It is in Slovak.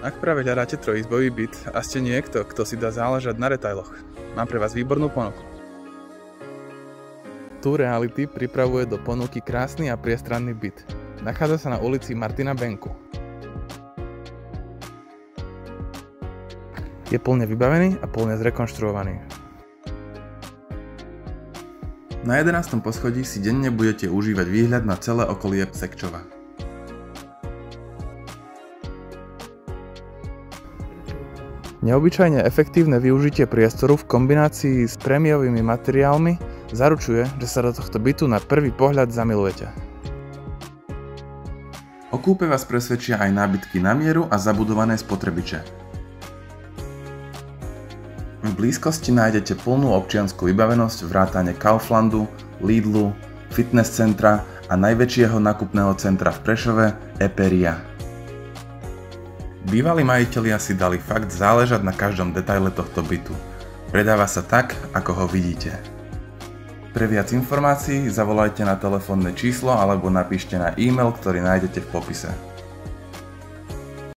Ak práve hľadáte trojizbový byt a ste niekto, kto si dá záležať na detailoch, mám pre vás výbornú ponuku. Tu Reality pripravuje do ponuky krásny a priestranný byt. Nachádza sa na ulici Martina Benku. Je plne vybavený a plne zrekonštruovaný. Na 11. poschodí si denne budete užívať výhľad na celé okolie Sekčova. Neobyčajne efektívne využitie priestoru v kombinácii s prémiovými materiálmi zaručuje, že sa do tohto bytu na prvý pohľad zamilujete. O kúpe vás presvedčia aj nábytky na mieru a zabudované spotrebiče. V blízkosti nájdete plnú občiansku vybavenosť vrátane Kauflandu, Lidlu, fitness centra a najväčšieho nákupného centra v Prešove Eperia. Bývalí majitelia si dali fakt záležať na každom detaile tohto bytu. Predáva sa tak, ako ho vidíte. Pre viac informácií zavolajte na telefónne číslo alebo napíšte na e-mail, ktorý nájdete v popise.